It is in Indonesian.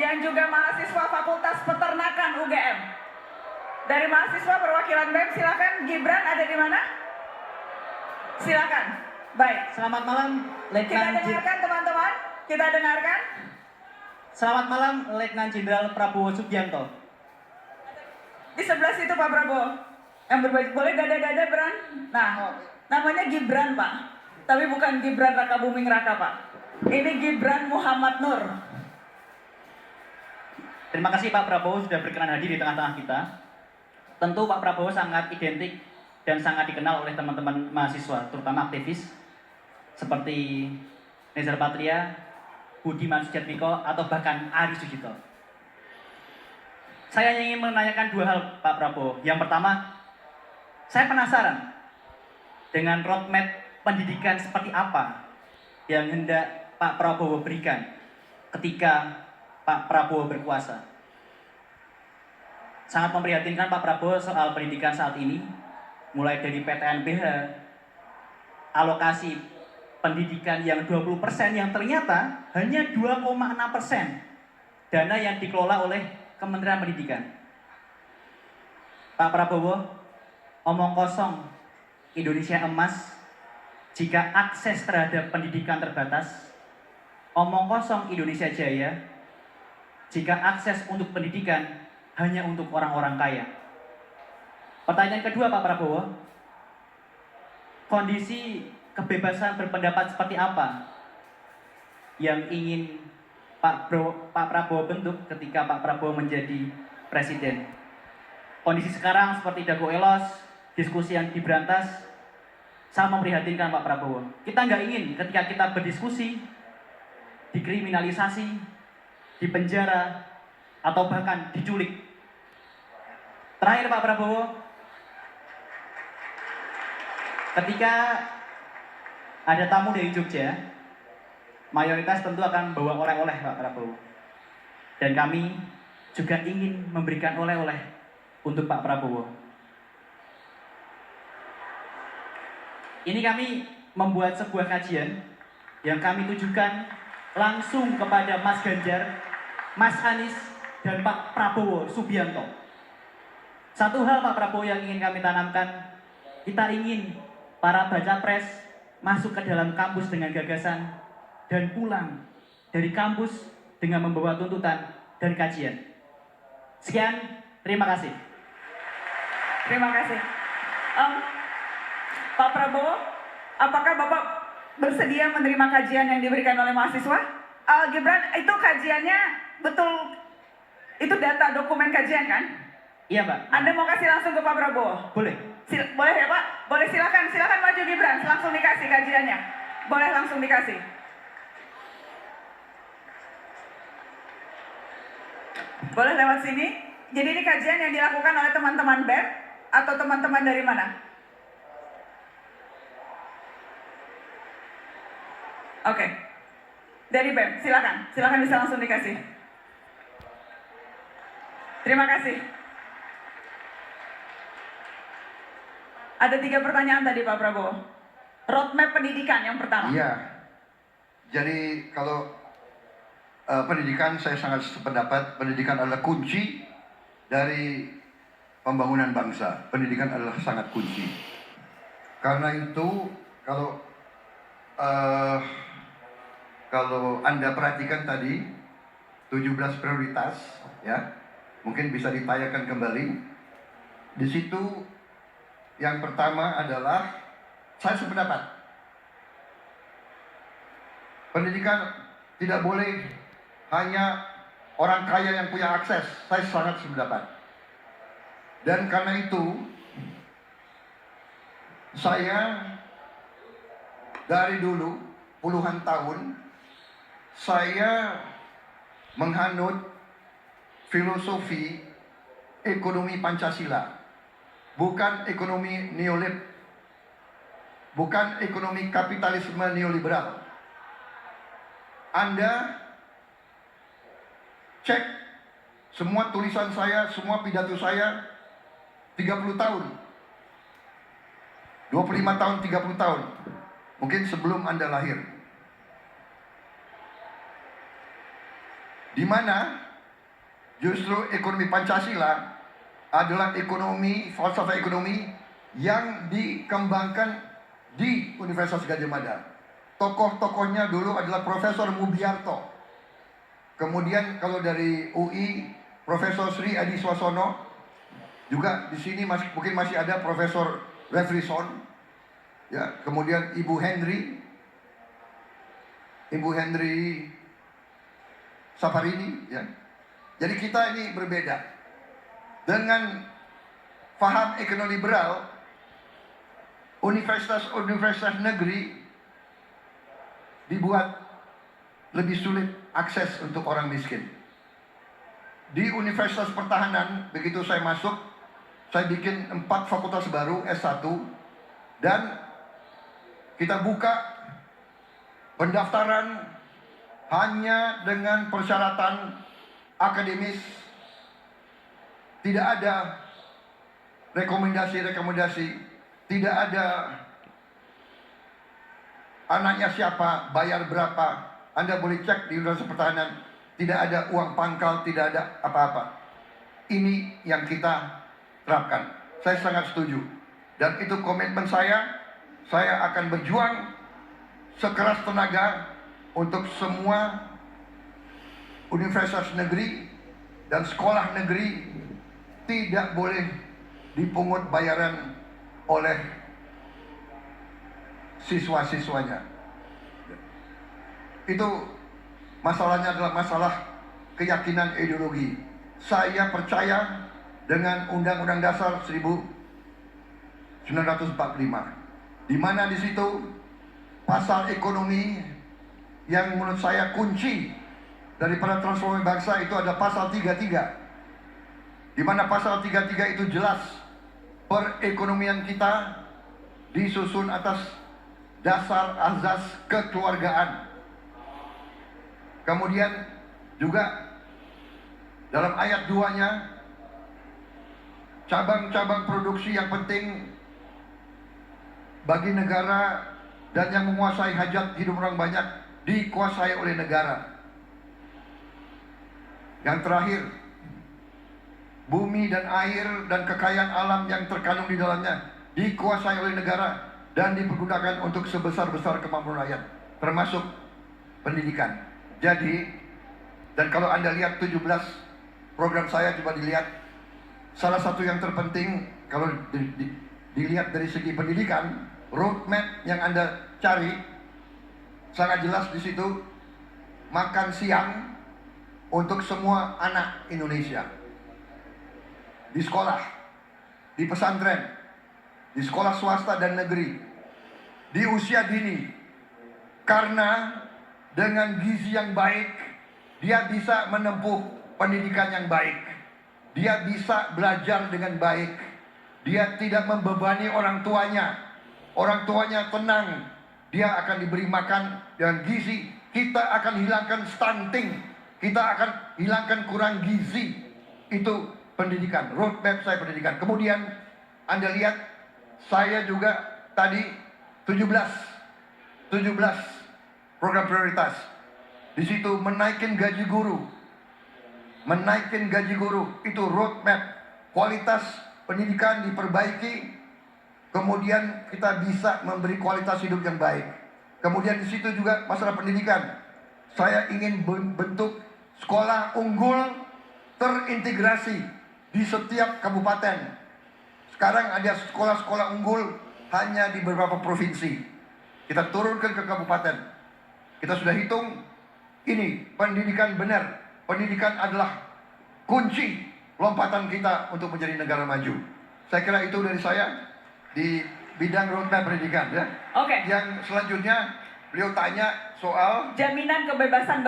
yang juga mahasiswa Fakultas Peternakan UGM. Dari mahasiswa perwakilan BEM, silakan. Gibran ada di mana? Silakan. Baik. Selamat malam, Kita dengarkan teman-teman. Kita dengarkan. Selamat malam, Letnan Jenderal Prabowo Subianto. Di sebelah situ Pak Prabowo. Yang berbaju boleh dada-dada Bran. Nah, namanya Gibran Pak. Tapi bukan Gibran Raka Buming Raka Pak. Ini Gibran Muhammad Nur. Terima kasih Pak Prabowo sudah berkenan hadir di tengah-tengah kita. Tentu Pak Prabowo sangat identik dan sangat dikenal oleh teman-teman mahasiswa, terutama aktivis seperti Nezar Patria, Budiman Sujatmiko, atau bahkan Ari Sugito. Saya ingin menanyakan dua hal Pak Prabowo. Yang pertama, saya penasaran dengan roadmap pendidikan seperti apa yang hendak Pak Prabowo berikan ketika Pak Prabowo berkuasa. Sangat memprihatinkan Pak Prabowo soal pendidikan saat ini, mulai dari PTNBH, alokasi pendidikan yang 20% yang ternyata hanya 2,6% dana yang dikelola oleh Kementerian Pendidikan. Pak Prabowo, omong kosong Indonesia emas jika akses terhadap pendidikan terbatas, omong kosong Indonesia jaya jika akses untuk pendidikan hanya untuk orang-orang kaya. Pertanyaan kedua Pak Prabowo, kondisi kebebasan berpendapat seperti apa yang ingin Pak Prabowo bentuk ketika Pak Prabowo menjadi presiden? Kondisi sekarang seperti dago elos, diskusi yang diberantas, sangat memprihatinkan Pak Prabowo. Kita nggak ingin ketika kita berdiskusi, dikriminalisasi, dipenjara, atau bahkan diculik. Terakhir Pak Prabowo, ketika ada tamu dari Jogja, mayoritas tentu akan bawa oleh-oleh Pak Prabowo. Dan kami juga ingin memberikan oleh-oleh untuk Pak Prabowo. Ini kami membuat sebuah kajian yang kami tujukan langsung kepada Mas Ganjar, Mas Anies, dan Pak Prabowo Subianto. Satu hal Pak Prabowo yang ingin kami tanamkan, kita ingin para baca pres masuk ke dalam kampus dengan gagasan dan pulang dari kampus dengan membawa tuntutan dan kajian. Sekian, terima kasih. Terima kasih. Pak Prabowo, apakah Bapak bersedia menerima kajian yang diberikan oleh mahasiswa? Gibran, itu kajiannya betul, itu data dokumen kajian kan? Iya Mbak. Anda mau kasih langsung ke Pak Prabowo? Boleh. Boleh ya Pak? Boleh, silakan maju Gibran, langsung dikasih kajiannya. Boleh langsung dikasih. Boleh lewat sini. Jadi ini kajian yang dilakukan oleh teman-teman BEM atau teman-teman dari mana? Oke. Dari BEM, silakan bisa langsung dikasih. Terima kasih. Ada 3 pertanyaan tadi Pak Prabowo. Roadmap pendidikan yang pertama. Iya. Jadi kalau pendidikan, saya sangat sependapat, pendidikan adalah kunci dari pembangunan bangsa. Pendidikan adalah sangat kunci. Karena itu kalau Anda perhatikan tadi 17 prioritas, ya, mungkin bisa ditayangkan kembali. Di situ yang pertama adalah, saya sependapat, pendidikan tidak boleh hanya orang kaya yang punya akses. Saya sangat sependapat. Dan karena itu, saya dari dulu puluhan tahun saya menghanut filosofi ekonomi Pancasila, bukan ekonomi neolib, bukan ekonomi kapitalisme neoliberal. Anda cek semua tulisan saya, semua pidato saya 30 tahun, 25 tahun, 30 tahun, mungkin sebelum Anda lahir. di mana justru ekonomi Pancasila adalah ekonomi, falsafah ekonomi yang dikembangkan di Universitas Gadjah Mada. Tokoh-tokohnya dulu adalah Profesor Mubiarto. Kemudian kalau dari UI, Profesor Sri Adi Swasono. Juga di sini mungkin masih ada Profesor Refrison. Ya, kemudian Ibu Henry Saparini. Ya. Jadi kita ini berbeda. Dengan paham ekonomi liberal, universitas negeri dibuat lebih sulit akses untuk orang miskin. Di Universitas Pertahanan, begitu saya masuk, saya bikin 4 fakultas baru S1, dan kita buka pendaftaran hanya dengan persyaratan akademis, tidak ada rekomendasi, tidak ada anaknya siapa, bayar berapa. Anda boleh cek di Universitas Pertahanan, tidak ada uang pangkal, tidak ada apa-apa. Ini yang kita terapkan. Saya sangat setuju. Dan itu komitmen saya akan berjuang sekeras tenaga untuk semua universitas negeri dan sekolah negeri tidak boleh dipungut bayaran oleh siswa-siswanya. Itu masalahnya adalah masalah keyakinan ideologi. Saya percaya dengan Undang-Undang Dasar 1945, di mana di situ pasal ekonomi yang menurut saya kunci daripada transformasi bangsa itu ada pasal 33, di mana pasal 33 itu jelas perekonomian kita disusun atas dasar azas kekeluargaan. Kemudian juga dalam ayat 2-nya, cabang-cabang produksi yang penting bagi negara dan yang menguasai hajat hidup orang banyak dikuasai oleh negara. Yang terakhir, bumi dan air dan kekayaan alam yang terkandung di dalamnya dikuasai oleh negara dan dipergunakan untuk sebesar-besar kemampuan rakyat, termasuk pendidikan. Jadi, dan kalau Anda lihat 17 program saya, coba dilihat, salah satu yang terpenting kalau dilihat dari segi pendidikan, roadmap yang Anda cari sangat jelas di situ, makan siang untuk semua anak Indonesia. Di sekolah, di pesantren, di sekolah swasta dan negeri, di usia dini. Karena dengan gizi yang baik, dia bisa menempuh pendidikan yang baik. Dia bisa belajar dengan baik. Dia tidak membebani orang tuanya. Orang tuanya tenang. Dia akan diberi makan dengan gizi. Kita akan hilangkan stunting. Kita akan hilangkan kurang gizi. Itu pendidikan. Roadmap saya pendidikan. Kemudian Anda lihat, saya juga tadi 17 program prioritas. Di situ menaikkan gaji guru. Menaikkan gaji guru itu roadmap. Kualitas pendidikan diperbaiki. Kemudian kita bisa memberi kualitas hidup yang baik. Kemudian di situ juga masalah pendidikan. Saya ingin bentuk sekolah unggul terintegrasi di setiap kabupaten. Sekarang ada sekolah-sekolah unggul hanya di beberapa provinsi. Kita turunkan ke kabupaten. Kita sudah hitung, ini pendidikan benar. Pendidikan adalah kunci lompatan kita untuk menjadi negara maju. Saya kira itu dari saya di bidang roadmap pendidikan, ya. Oke. Yang selanjutnya beliau tanya soal Jaminan kebebasan